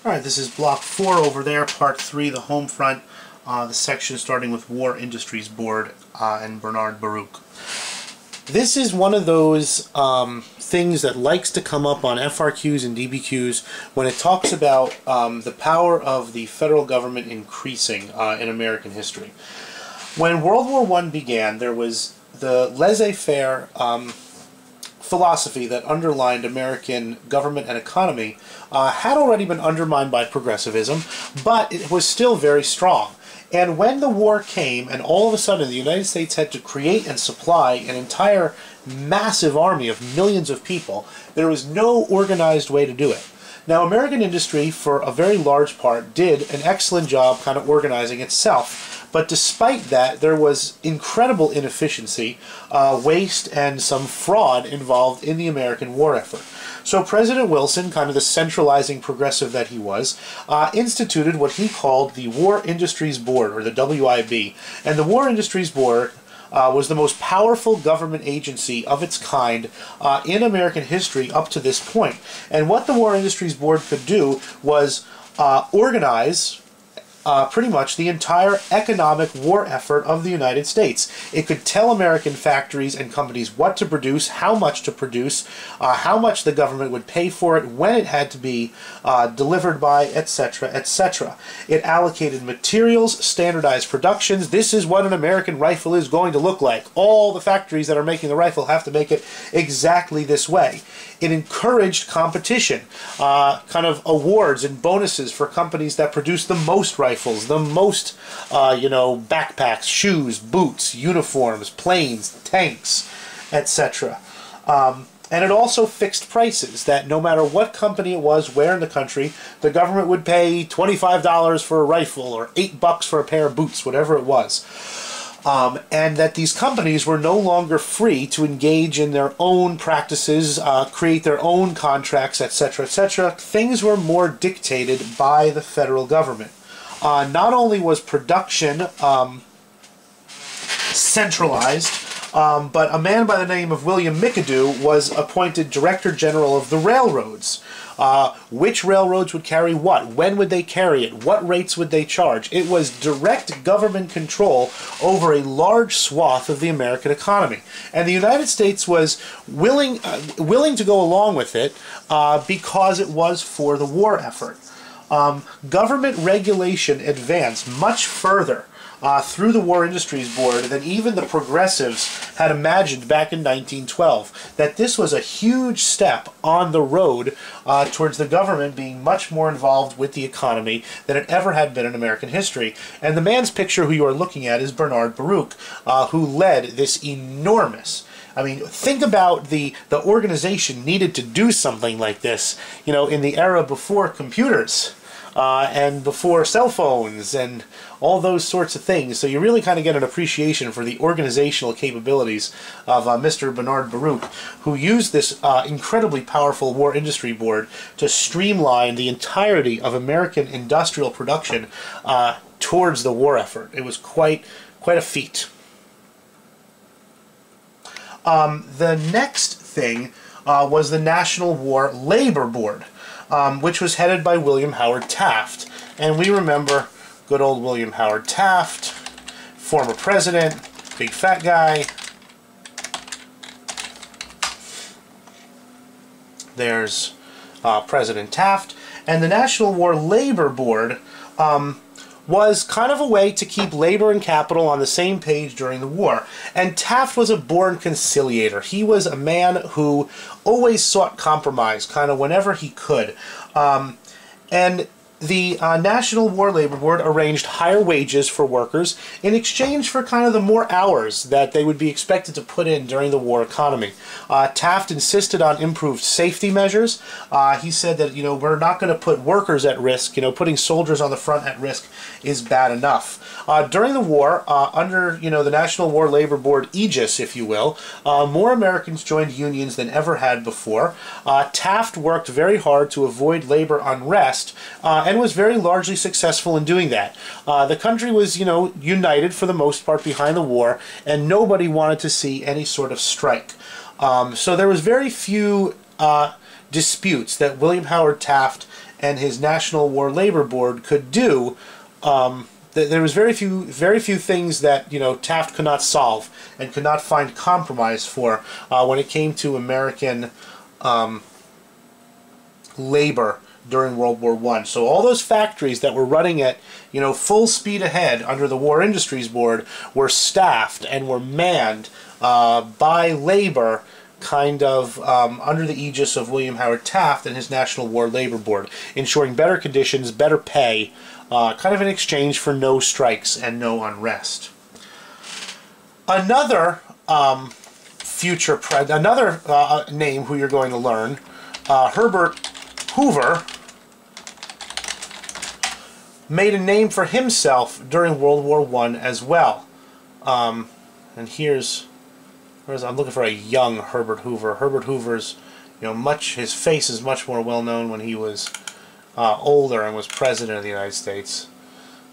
Alright, this is block 4 over there, part 3, the home front, the section starting with War Industries Board and Bernard Baruch. This is one of those things that likes to come up on FRQs and DBQs when it talks about the power of the federal government increasing in American history. When World War I began, there was the laissez-faire philosophy that underlined American government and economy had already been undermined by progressivism, but it was still very strong. And when the war came, and all of a sudden the United States had to create and supply an entire massive army of millions of people, there was no organized way to do it. Now, American industry, for a very large part, did an excellent job kind of organizing itself. But despite that, there was incredible inefficiency, waste, and some fraud involved in the American war effort. So President Wilson, kind of the centralizing progressive that he was, instituted what he called the War Industries Board, or the WIB. And the War Industries Board was the most powerful government agency of its kind in American history up to this point. And what the War Industries Board could do was organize pretty much the entire economic war effort of the United States. It could tell American factories and companies what to produce, how much to produce, how much the government would pay for it, when it had to be delivered by, etc., etc. It allocated materials, standardized productions. This is what an American rifle is going to look like. All the factories that are making the rifle have to make it exactly this way. It encouraged competition, kind of awards and bonuses for companies that produce the most rifles, the most, backpacks, shoes, boots, uniforms, planes, tanks, etc. And it also fixed prices, that no matter what company it was, where in the country, the government would pay $25 for a rifle or $8 for a pair of boots, whatever it was. And that these companies were no longer free to engage in their own practices, create their own contracts, etc., etc. Things were more dictated by the federal government. Not only was production centralized, but a man by the name of William McAdoo was appointed Director General of the railroads. Which railroads would carry what? When would they carry it? What rates would they charge? It was direct government control over a large swath of the American economy. And the United States was willing to go along with it because it was for the war effort. Government regulation advanced much further through the War Industries Board than even the progressives had imagined back in 1912. That this was a huge step on the road towards the government being much more involved with the economy than it ever had been in American history. And the man's picture who you are looking at is Bernard Baruch, who led this enormous, think about the organization needed to do something like this, in the era before computers. And before cell phones and all those sorts of things. So you really kind of get an appreciation for the organizational capabilities of Mr. Bernard Baruch, who used this incredibly powerful War Industry Board to streamline the entirety of American industrial production towards the war effort. It was quite a feat. The next thing was the National War Labor Board, which was headed by William Howard Taft. And we remember good old William Howard Taft, former president, big fat guy. There's President Taft. And the National War Labor Board was kind of a way to keep labor and capital on the same page during the war. And Taft was a born conciliator. He was a man who always sought compromise, kind of whenever he could. And the National War Labor Board arranged higher wages for workers in exchange for kind of the more hours that they would be expected to put in during the war economy. Taft insisted on improved safety measures. He said that, we're not going to put workers at risk. Putting soldiers on the front at risk is bad enough. During the war, under, the National War Labor Board aegis, if you will, more Americans joined unions than ever had before. Taft worked very hard to avoid labor unrest, and was very largely successful in doing that. The country was, united for the most part behind the war, and nobody wanted to see any sort of strike. So there was very few disputes that William Howard Taft and his National War Labor Board could do, there was very few things that Taft could not solve and could not find compromise for when it came to American labor during World War I. So all those factories that were running at full speed ahead under the War Industries Board were staffed and were manned by labor, kind of under the aegis of William Howard Taft and his National War Labor Board, ensuring better conditions, better pay, kind of in exchange for no strikes and no unrest. Another name who you're going to learn, Herbert Hoover, made a name for himself during World War I as well. And I'm looking for a young Herbert Hoover. Herbert Hoover's, his face is much more well known when he was older and was president of the United States.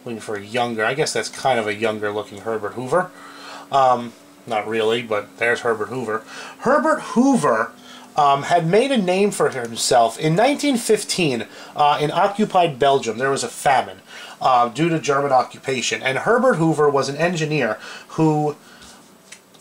Looking for a younger, I guess that's kind of a younger looking Herbert Hoover. Not really, but there's Herbert Hoover. Herbert Hoover had made a name for himself in 1915 in occupied Belgium. There was a famine due to German occupation, and Herbert Hoover was an engineer who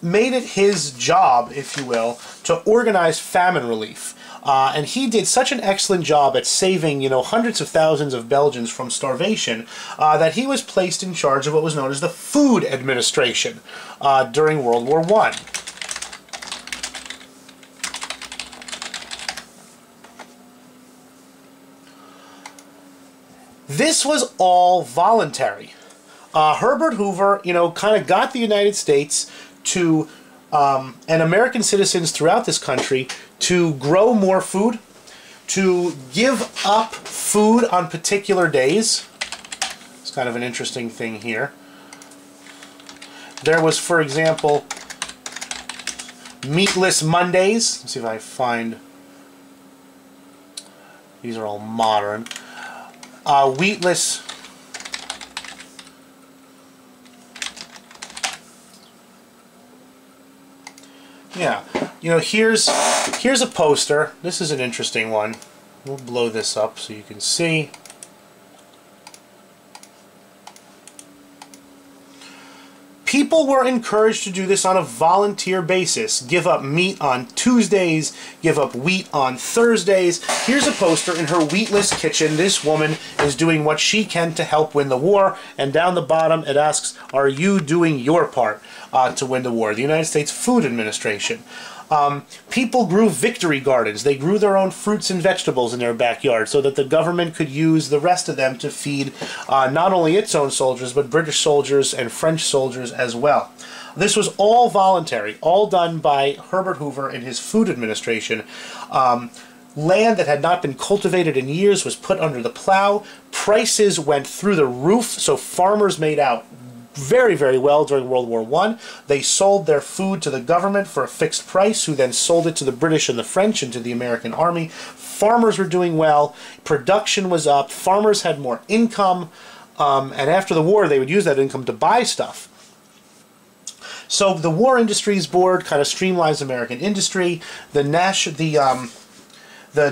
made it his job, if you will, to organize famine relief. And he did such an excellent job at saving, hundreds of thousands of Belgians from starvation that he was placed in charge of what was known as the Food Administration during World War I. This was all voluntary. Herbert Hoover, kind of got the United States to, and American citizens throughout this country, to grow more food, to give up food on particular days. It's kind of an interesting thing here. There was, for example, meatless Mondays. Let's see if I find... These are all modern. Wheatless... Yeah, here's a poster. This is an interesting one. We'll blow this up so you can see. People were encouraged to do this on a volunteer basis. Give up meat on Tuesdays, give up wheat on Thursdays. Here's a poster in her wheatless kitchen. This woman is doing what she can to help win the war, and down the bottom it asks, are you doing your part to win the war? The United States Food Administration. People grew victory gardens. They grew their own fruits and vegetables in their backyard so that the government could use the rest of them to feed not only its own soldiers, but British soldiers and French soldiers as well. This was all voluntary, all done by Herbert Hoover and his Food Administration. Land that had not been cultivated in years was put under the plow. Prices went through the roof, so farmers made out very, very well during World War I. They sold their food to the government for a fixed price, who then sold it to the British and the French and to the American Army. Farmers were doing well. Production was up. Farmers had more income. And after the war, they would use that income to buy stuff. So the War Industries Board kind of streamlines American industry. The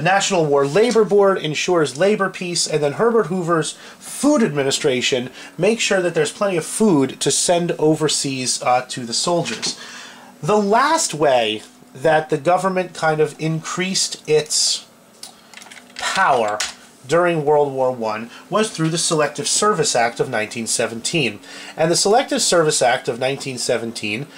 National War Labor Board ensures labor peace, and then Herbert Hoover's Food Administration makes sure that there's plenty of food to send overseas to the soldiers. The last way that the government kind of increased its power during World War I was through the Selective Service Act of 1917. And the Selective Service Act of 1917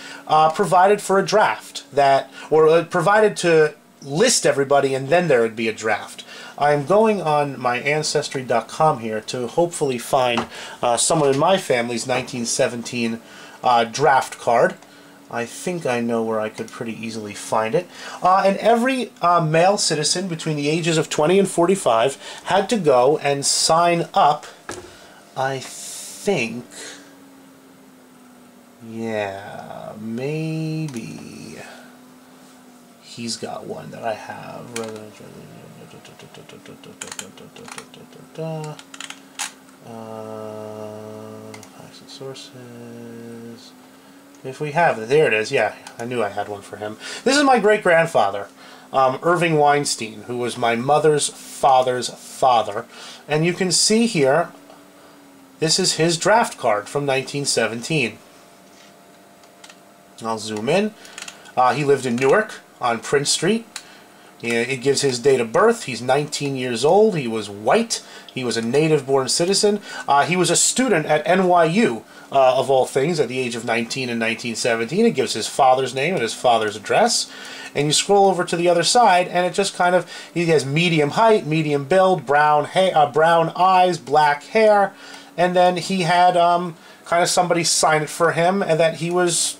provided for a draft provided to list everybody, and then there would be a draft. I'm going on my Ancestry.com here to hopefully find someone in my family's 1917 draft card. I think I know where I could pretty easily find it. And every male citizen between the ages of 20 and 45 had to go and sign up, I think, yeah, maybe... He's got one that I have. Facts and sources. If we have it, there it is. Yeah, I knew I had one for him. This is my great-grandfather, Irving Weinstein, who was my mother's father's father. And you can see here, this is his draft card from 1917. I'll zoom in. He lived in Newark on Prince Street. It gives his date of birth. He's 19 years old. He was white. He was a native-born citizen. He was a student at NYU, of all things, at the age of 19 in 1917. It gives his father's name and his father's address. And you scroll over to the other side, and it just kind of, he has medium height, medium build, brown eyes, black hair, and then he had kind of somebody sign it for him, and that he was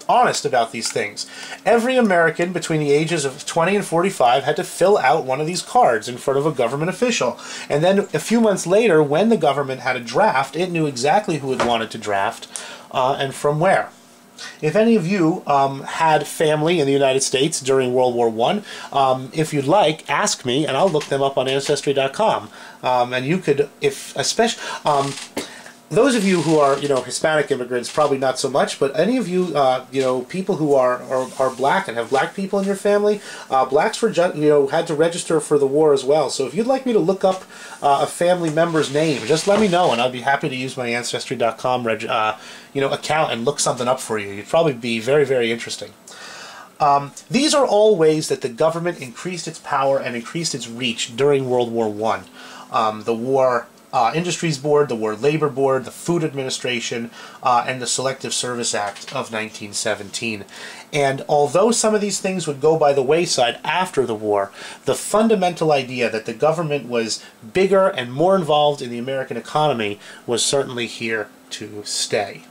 honest about these things. Every American between the ages of 20 and 45 had to fill out one of these cards in front of a government official. And then a few months later, when the government had a draft, it knew exactly who it wanted to draft and from where. If any of you had family in the United States during World War I, if you'd like, ask me, and I'll look them up on Ancestry.com. And you could, if especially, those of you who are, Hispanic immigrants, probably not so much, but any of you, people who are black and have black people in your family, blacks were, had to register for the war as well. So if you'd like me to look up a family member's name, just let me know, and I'll be happy to use my Ancestry.com, account and look something up for you. It'd probably be very, very interesting. These are all ways that the government increased its power and increased its reach during World War I. The War Industries Board, the War Labor Board, the Food Administration, and the Selective Service Act of 1917. And although some of these things would go by the wayside after the war, the fundamental idea that the government was bigger and more involved in the American economy was certainly here to stay.